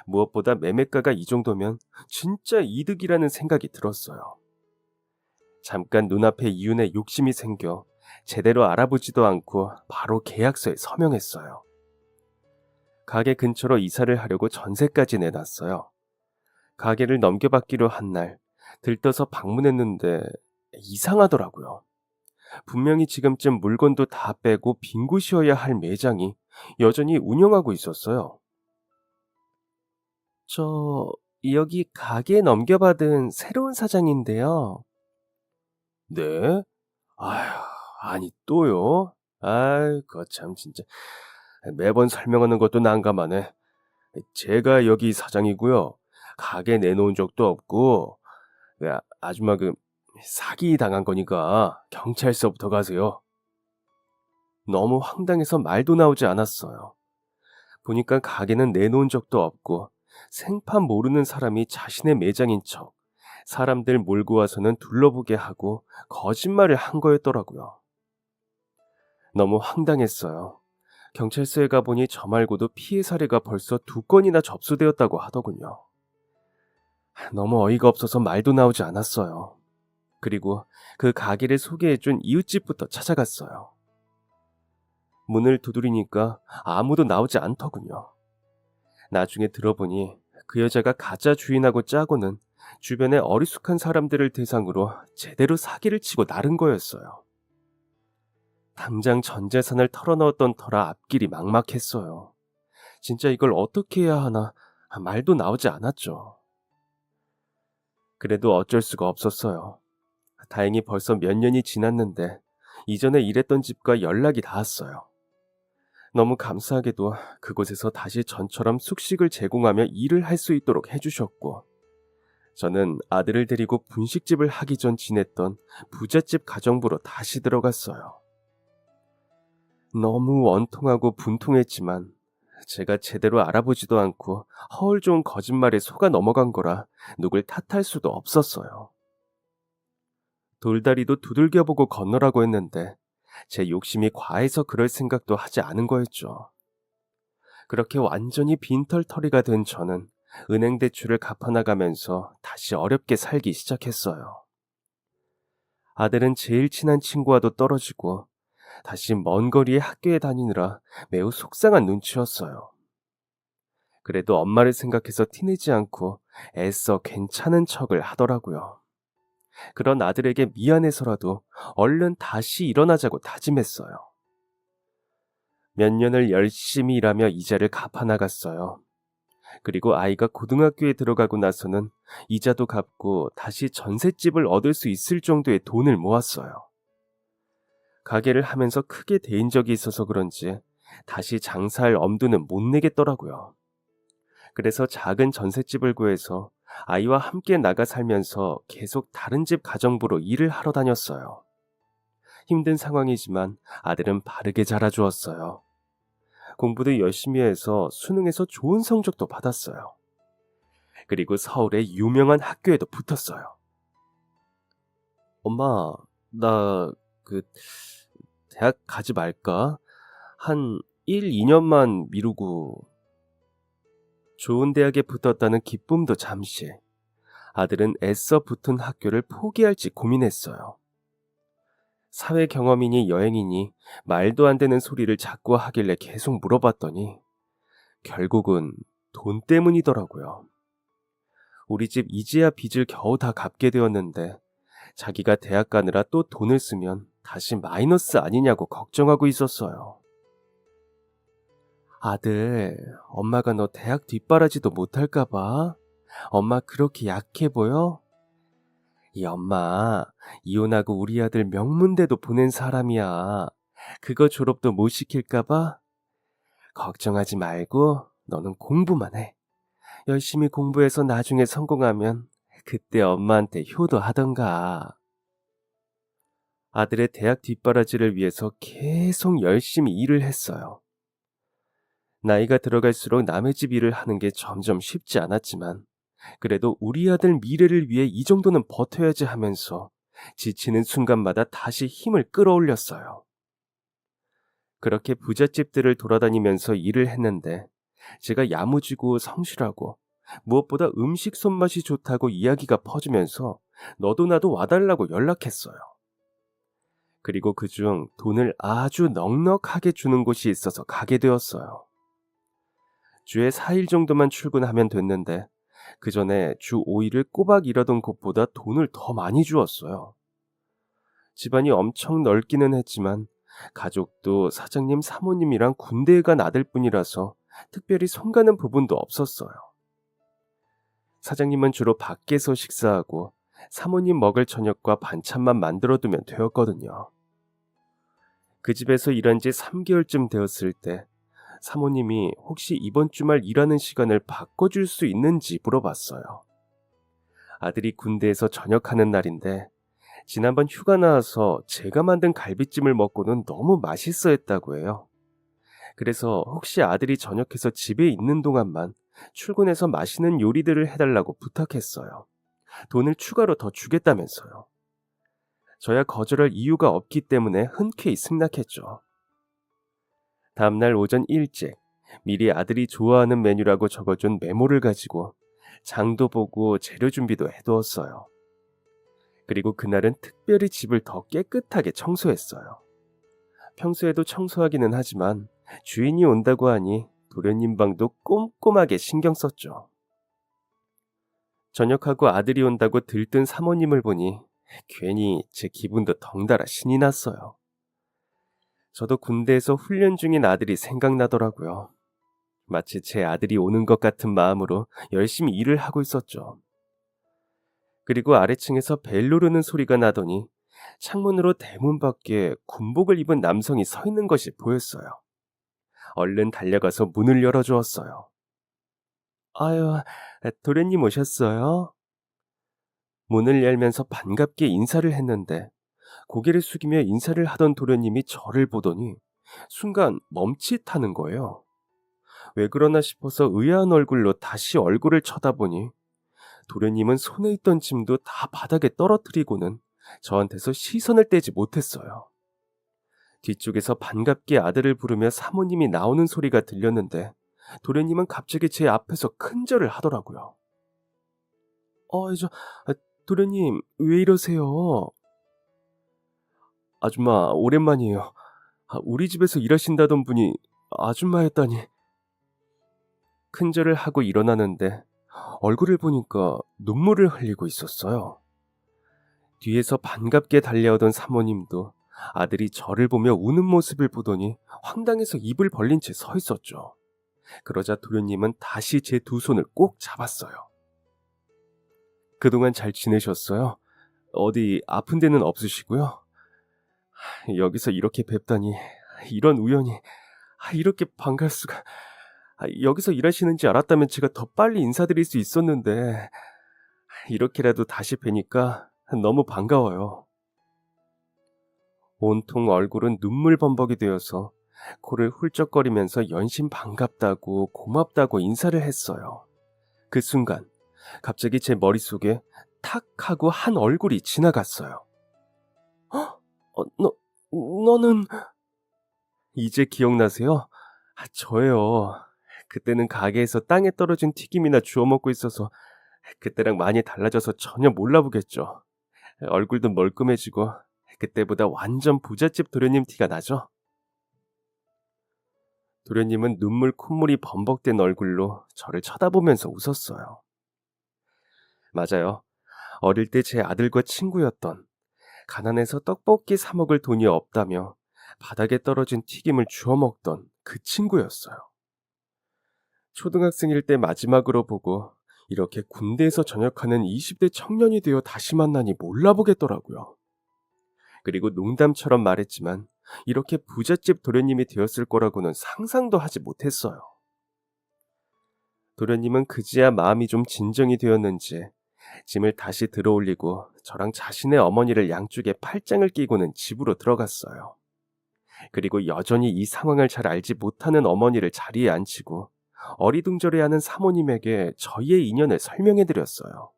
무엇보다 매매가가 이 정도면 진짜 이득이라는 생각이 들었어요. 잠깐 눈앞에 이윤에 욕심이 생겨 제대로 알아보지도 않고 바로 계약서에 서명했어요. 가게 근처로 이사를 하려고 전세까지 내놨어요. 가게를 넘겨받기로 한 날 들떠서 방문했는데 이상하더라고요. 분명히 지금쯤 물건도 다 빼고 빈 곳이어야 할 매장이 여전히 운영하고 있었어요. 저 여기 가게 넘겨받은 새로운 사장인데요. 네? 아휴, 아니 또요? 아이, 거참 진짜 매번 설명하는 것도 난감하네. 제가 여기 사장이고요. 가게 내놓은 적도 없고 아줌마 사기 당한 거니까 경찰서부터 가세요. 너무 황당해서 말도 나오지 않았어요. 보니까 가게는 내놓은 적도 없고 생판 모르는 사람이 자신의 매장인 척 사람들 몰고 와서는 둘러보게 하고 거짓말을 한 거였더라고요. 너무 황당했어요. 경찰서에 가보니 저 말고도 피해 사례가 벌써 2건이나 접수되었다고 하더군요. 너무 어이가 없어서 말도 나오지 않았어요. 그리고 그 가게를 소개해준 이웃집부터 찾아갔어요. 문을 두드리니까 아무도 나오지 않더군요. 나중에 들어보니 그 여자가 가짜 주인하고 짜고는 주변의 어리숙한 사람들을 대상으로 제대로 사기를 치고 나른 거였어요. 당장 전 재산을 털어넣었던 터라 앞길이 막막했어요. 진짜 이걸 어떻게 해야 하나 말도 나오지 않았죠. 그래도 어쩔 수가 없었어요. 다행히 벌써 몇 년이 지났는데 이전에 일했던 집과 연락이 닿았어요. 너무 감사하게도 그곳에서 다시 전처럼 숙식을 제공하며 일을 할 수 있도록 해주셨고, 저는 아들을 데리고 분식집을 하기 전 지냈던 부잣집 가정부로 다시 들어갔어요. 너무 원통하고 분통했지만 제가 제대로 알아보지도 않고 허울 좋은 거짓말에 속아 넘어간 거라 누굴 탓할 수도 없었어요. 돌다리도 두들겨보고 건너라고 했는데 제 욕심이 과해서 그럴 생각도 하지 않은 거였죠. 그렇게 완전히 빈털터리가 된 저는 은행 대출을 갚아나가면서 다시 어렵게 살기 시작했어요. 아들은 제일 친한 친구와도 떨어지고 다시 먼 거리의 학교에 다니느라 매우 속상한 눈치였어요. 그래도 엄마를 생각해서 티내지 않고 애써 괜찮은 척을 하더라고요. 그런 아들에게 미안해서라도 얼른 다시 일어나자고 다짐했어요. 몇 년을 열심히 일하며 이자를 갚아나갔어요. 그리고 아이가 고등학교에 들어가고 나서는 이자도 갚고 다시 전셋집을 얻을 수 있을 정도의 돈을 모았어요. 가게를 하면서 크게 데인 적이 있어서 그런지 다시 장사할 엄두는 못 내겠더라고요. 그래서 작은 전셋집을 구해서 아이와 함께 나가 살면서 계속 다른 집 가정부로 일을 하러 다녔어요. 힘든 상황이지만 아들은 바르게 자라주었어요. 공부도 열심히 해서 수능에서 좋은 성적도 받았어요. 그리고 서울의 유명한 학교에도 붙었어요. 엄마, 나 대학 가지 말까? 한 1, 2년만 미루고. 좋은 대학에 붙었다는 기쁨도 잠시, 아들은 애써 붙은 학교를 포기할지 고민했어요. 사회 경험이니 여행이니 말도 안 되는 소리를 자꾸 하길래 계속 물어봤더니 결국은 돈 때문이더라고요. 우리 집 이제야 빚을 겨우 다 갚게 되었는데 자기가 대학 가느라 또 돈을 쓰면 다시 마이너스 아니냐고 걱정하고 있었어요. 아들, 엄마가 너 대학 뒷바라지도 못할까봐? 엄마 그렇게 약해 보여? 이 엄마, 이혼하고 우리 아들 명문대도 보낸 사람이야. 그거 졸업도 못 시킬까봐? 걱정하지 말고 너는 공부만 해. 열심히 공부해서 나중에 성공하면 그때 엄마한테 효도하던가. 아들의 대학 뒷바라지를 위해서 계속 열심히 일을 했어요. 나이가 들어갈수록 남의 집 일을 하는 게 점점 쉽지 않았지만 그래도 우리 아들 미래를 위해 이 정도는 버텨야지 하면서 지치는 순간마다 다시 힘을 끌어올렸어요. 그렇게 부잣집들을 돌아다니면서 일을 했는데 제가 야무지고 성실하고 무엇보다 음식 손맛이 좋다고 이야기가 퍼지면서 너도 나도 와달라고 연락했어요. 그리고 그중 돈을 아주 넉넉하게 주는 곳이 있어서 가게 되었어요. 주에 4일 정도만 출근하면 됐는데 그 전에 주 5일을 꼬박 일하던 곳보다 돈을 더 많이 주었어요. 집안이 엄청 넓기는 했지만 가족도 사장님 사모님이랑 군대에 간 아들뿐이라서 특별히 손가는 부분도 없었어요. 사장님은 주로 밖에서 식사하고 사모님 먹을 저녁과 반찬만 만들어두면 되었거든요. 그 집에서 일한 지 3개월쯤 되었을 때 사모님이 혹시 이번 주말 일하는 시간을 바꿔줄 수 있는지 물어봤어요. 아들이 군대에서 전역하는 날인데 지난번 휴가 나와서 제가 만든 갈비찜을 먹고는 너무 맛있어 했다고 해요. 그래서 혹시 아들이 전역해서 집에 있는 동안만 출근해서 맛있는 요리들을 해달라고 부탁했어요. 돈을 추가로 더 주겠다면서요. 저야 거절할 이유가 없기 때문에 흔쾌히 승낙했죠. 다음날 오전 일찍 미리 아들이 좋아하는 메뉴라고 적어준 메모를 가지고 장도 보고 재료 준비도 해두었어요. 그리고 그날은 특별히 집을 더 깨끗하게 청소했어요. 평소에도 청소하기는 하지만 주인이 온다고 하니 도련님 방도 꼼꼼하게 신경 썼죠. 저녁하고 아들이 온다고 들뜬 사모님을 보니 괜히 제 기분도 덩달아 신이 났어요. 저도 군대에서 훈련 중인 아들이 생각나더라고요. 마치 제 아들이 오는 것 같은 마음으로 열심히 일을 하고 있었죠. 그리고 아래층에서 벨 누르는 소리가 나더니 창문으로 대문 밖에 군복을 입은 남성이 서 있는 것이 보였어요. 얼른 달려가서 문을 열어주었어요. 아유, 도련님 오셨어요? 문을 열면서 반갑게 인사를 했는데 고개를 숙이며 인사를 하던 도련님이 저를 보더니 순간 멈칫하는 거예요. 왜 그러나 싶어서 의아한 얼굴로 다시 얼굴을 쳐다보니 도련님은 손에 있던 짐도 다 바닥에 떨어뜨리고는 저한테서 시선을 떼지 못했어요. 뒤쪽에서 반갑게 아들을 부르며 사모님이 나오는 소리가 들렸는데 도련님은 갑자기 제 앞에서 큰절을 하더라고요. 저, 도련님 왜 이러세요? 아줌마 오랜만이에요. 우리 집에서 일하신다던 분이 아줌마였다니. 큰절을 하고 일어나는데 얼굴을 보니까 눈물을 흘리고 있었어요. 뒤에서 반갑게 달려오던 사모님도 아들이 저를 보며 우는 모습을 보더니 황당해서 입을 벌린 채 서 있었죠. 그러자 도련님은 다시 제 두 손을 꼭 잡았어요. 그동안 잘 지내셨어요? 어디 아픈 데는 없으시고요? 여기서 이렇게 뵙다니, 이런 우연이, 이렇게 반갈 수가. 여기서 일하시는지 알았다면 제가 더 빨리 인사드릴 수 있었는데 이렇게라도 다시 뵈니까 너무 반가워요. 온통 얼굴은 눈물 범벅이 되어서 코를 훌쩍거리면서 연신 반갑다고 고맙다고 인사를 했어요. 그 순간 갑자기 제 머릿속에 탁 하고 한 얼굴이 지나갔어요. 너는... 이제 기억나세요? 저예요. 그때는 가게에서 땅에 떨어진 튀김이나 주워 먹고 있어서 그때랑 많이 달라져서 전혀 몰라보겠죠. 얼굴도 멀끔해지고 그때보다 완전 부잣집 도련님 티가 나죠? 도련님은 눈물 콧물이 범벅된 얼굴로 저를 쳐다보면서 웃었어요. 맞아요. 어릴 때 제 아들과 친구였던, 가난해서 떡볶이 사 먹을 돈이 없다며 바닥에 떨어진 튀김을 주워 먹던 그 친구였어요. 초등학생일 때 마지막으로 보고 이렇게 군대에서 전역하는 20대 청년이 되어 다시 만나니 몰라보겠더라고요. 그리고 농담처럼 말했지만 이렇게 부잣집 도련님이 되었을 거라고는 상상도 하지 못했어요. 도련님은 그제야 마음이 좀 진정이 되었는지 짐을 다시 들어올리고 저랑 자신의 어머니를 양쪽에 팔짱을 끼고는 집으로 들어갔어요. 그리고 여전히 이 상황을 잘 알지 못하는 어머니를 자리에 앉히고 어리둥절해하는 사모님에게 저희의 인연을 설명해드렸어요.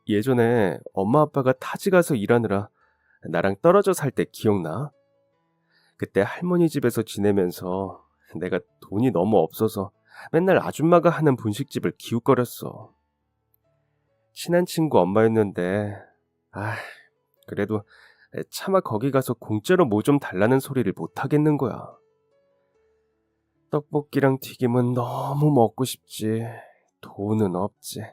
예전에 엄마 아빠가 타지 가서 일하느라 나랑 떨어져 살 때 기억나? 그때 할머니 집에서 지내면서 내가 돈이 너무 없어서 맨날 아줌마가 하는 분식집을 기웃거렸어. 친한 친구 엄마였는데 그래도 차마 거기 가서 공짜로 뭐 좀 달라는 소리를 못 하겠는 거야. 떡볶이랑 튀김은 너무 먹고 싶지. 돈은 없지.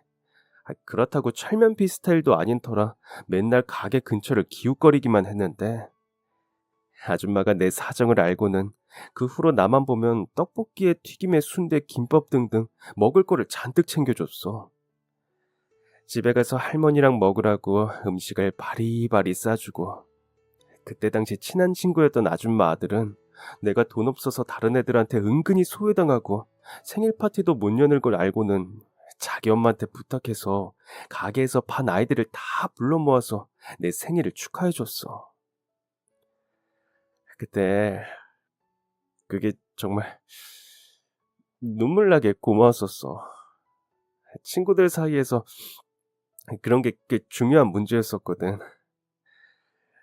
그렇다고 철면피 스타일도 아닌 터라 맨날 가게 근처를 기웃거리기만 했는데 아줌마가 내 사정을 알고는 그 후로 나만 보면 떡볶이에 튀김에 순대 김밥 등등 먹을 거를 잔뜩 챙겨줬어. 집에 가서 할머니랑 먹으라고 음식을 바리바리 싸주고, 그때 당시 친한 친구였던 아줌마 아들은 내가 돈 없어서 다른 애들한테 은근히 소외당하고 생일 파티도 못 여는 걸 알고는 자기 엄마한테 부탁해서 가게에서 반 아이들을 다 불러 모아서 내 생일을 축하해줬어. 그때 그게 정말 눈물 나게 고마웠었어. 친구들 사이에서 그런 게 꽤 중요한 문제였었거든.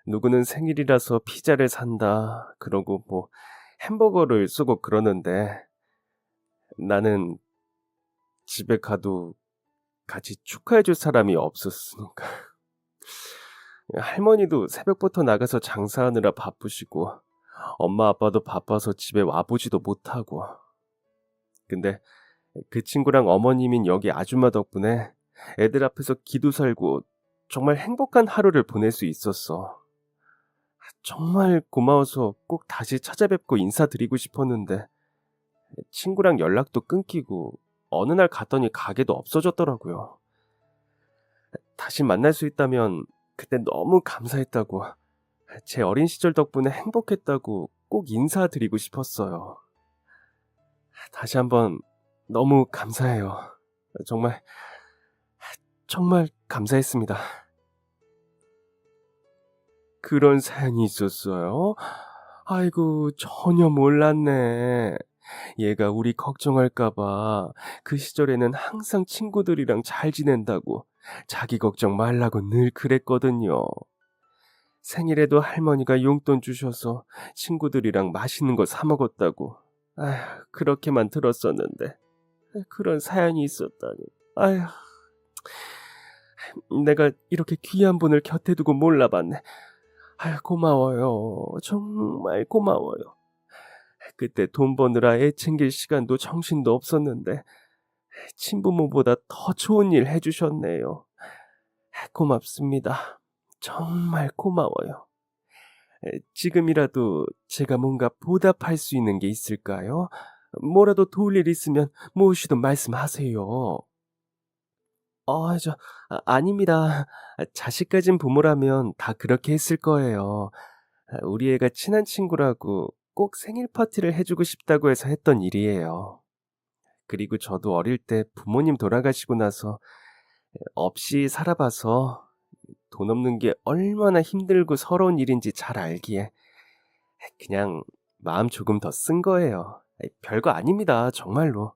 누구는 생일이라서 피자를 산다. 그러고 뭐 햄버거를 쏘고 그러는데 나는 집에 가도 같이 축하해 줄 사람이 없었으니까. 할머니도 새벽부터 나가서 장사하느라 바쁘시고 엄마 아빠도 바빠서 집에 와보지도 못하고. 근데 그 친구랑 어머님인 여기 아줌마 덕분에 애들 앞에서 기도 살고 정말 행복한 하루를 보낼 수 있었어. 정말 고마워서 꼭 다시 찾아뵙고 인사드리고 싶었는데 친구랑 연락도 끊기고 어느 날 갔더니 가게도 없어졌더라고요. 다시 만날 수 있다면 그때 너무 감사했다고, 제 어린 시절 덕분에 행복했다고 꼭 인사드리고 싶었어요. 다시 한번 너무 감사해요. 정말 정말 감사했습니다. 그런 사연이 있었어요? 아이고, 전혀 몰랐네. 얘가 우리 걱정할까봐 그 시절에는 항상 친구들이랑 잘 지낸다고 자기 걱정 말라고 늘 그랬거든요. 생일에도 할머니가 용돈 주셔서 친구들이랑 맛있는 거 사 먹었다고. 아휴, 그렇게만 들었었는데 그런 사연이 있었다니. 아휴, 내가 이렇게 귀한 분을 곁에 두고 몰라봤네. 아휴, 고마워요. 정말 고마워요. 그때 돈 버느라 애 챙길 시간도 정신도 없었는데 친부모보다 더 좋은 일 해주셨네요. 고맙습니다. 정말 고마워요. 지금이라도 제가 뭔가 보답할 수 있는 게 있을까요? 뭐라도 도울 일 있으면 무엇이든 말씀하세요. 아닙니다. 자식 가진 부모라면 다 그렇게 했을 거예요. 우리 애가 친한 친구라고 꼭 생일 파티를 해주고 싶다고 해서 했던 일이에요. 그리고 저도 어릴 때 부모님 돌아가시고 나서 없이 살아봐서 돈 없는 게 얼마나 힘들고 서러운 일인지 잘 알기에 그냥 마음 조금 더 쓴 거예요. 별거 아닙니다, 정말로.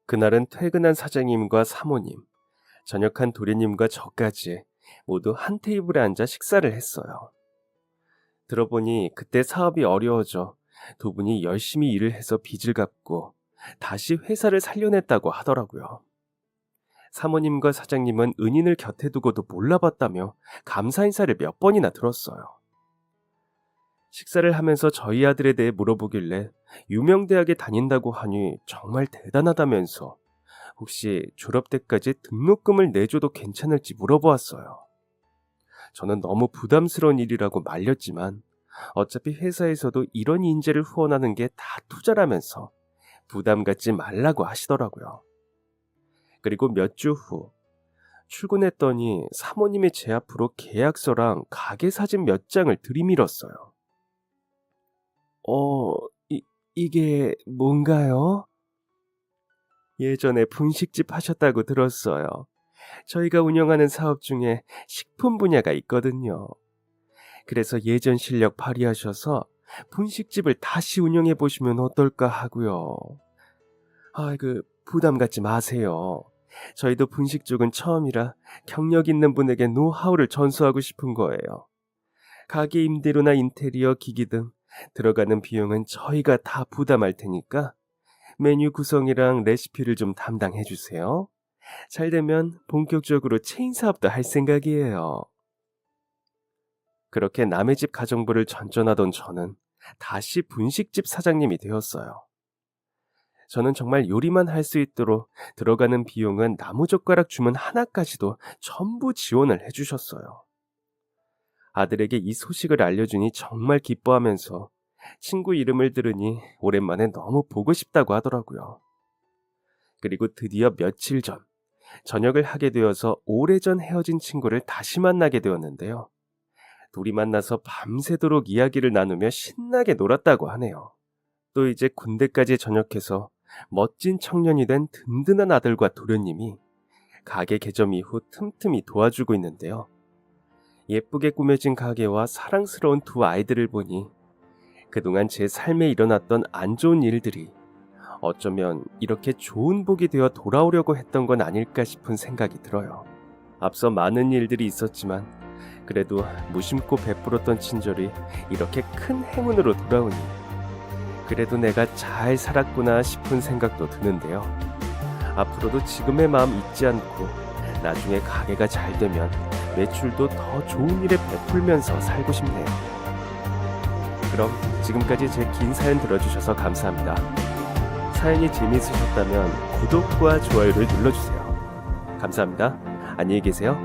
그날은 퇴근한 사장님과 사모님, 전역한 도련님과 저까지 모두 한 테이블에 앉아 식사를 했어요. 들어보니 그때 사업이 어려워져 두 분이 열심히 일을 해서 빚을 갚고 다시 회사를 살려냈다고 하더라고요. 사모님과 사장님은 은인을 곁에 두고도 몰라봤다며 감사 인사를 몇 번이나 들었어요. 식사를 하면서 저희 아들에 대해 물어보길래 유명대학에 다닌다고 하니 정말 대단하다면서 혹시 졸업 때까지 등록금을 내줘도 괜찮을지 물어보았어요. 저는 너무 부담스러운 일이라고 말렸지만 어차피 회사에서도 이런 인재를 후원하는 게 다 투자라면서 부담 갖지 말라고 하시더라고요. 그리고 몇 주 후 출근했더니 사모님이 제 앞으로 계약서랑 가게 사진 몇 장을 들이밀었어요. 어, 이게 뭔가요? 예전에 분식집 하셨다고 들었어요. 저희가 운영하는 사업 중에 식품 분야가 있거든요. 그래서 예전 실력 발휘하셔서 분식집을 다시 운영해 보시면 어떨까 하고요. 부담 갖지 마세요. 저희도 분식 쪽은 처음이라 경력 있는 분에게 노하우를 전수하고 싶은 거예요. 가게 임대료나 인테리어, 기기 등 들어가는 비용은 저희가 다 부담할 테니까 메뉴 구성이랑 레시피를 좀 담당해 주세요. 잘 되면 본격적으로 체인 사업도 할 생각이에요. 그렇게 남의 집 가정부를 전전하던 저는 다시 분식집 사장님이 되었어요. 저는 정말 요리만 할 수 있도록 들어가는 비용은 나무젓가락 주문 하나까지도 전부 지원을 해주셨어요. 아들에게 이 소식을 알려주니 정말 기뻐하면서 친구 이름을 들으니 오랜만에 너무 보고 싶다고 하더라고요. 그리고 드디어 며칠 전 전역을 하게 되어서 오래전 헤어진 친구를 다시 만나게 되었는데요. 둘이 만나서 밤새도록 이야기를 나누며 신나게 놀았다고 하네요. 또 이제 군대까지 전역해서 멋진 청년이 된 든든한 아들과 도련님이 가게 개점 이후 틈틈이 도와주고 있는데요. 예쁘게 꾸며진 가게와 사랑스러운 두 아이들을 보니 그동안 제 삶에 일어났던 안 좋은 일들이 어쩌면 이렇게 좋은 복이 되어 돌아오려고 했던 건 아닐까 싶은 생각이 들어요. 앞서 많은 일들이 있었지만 그래도 무심코 베풀었던 친절이 이렇게 큰 행운으로 돌아오니 그래도 내가 잘 살았구나 싶은 생각도 드는데요. 앞으로도 지금의 마음 잊지 않고 나중에 가게가 잘 되면 매출도 더 좋은 일에 베풀면서 살고 싶네요. 그럼 지금까지 제 긴 사연 들어주셔서 감사합니다. 사연이 재미있으셨다면 구독과 좋아요를 눌러주세요. 감사합니다. 안녕히 계세요.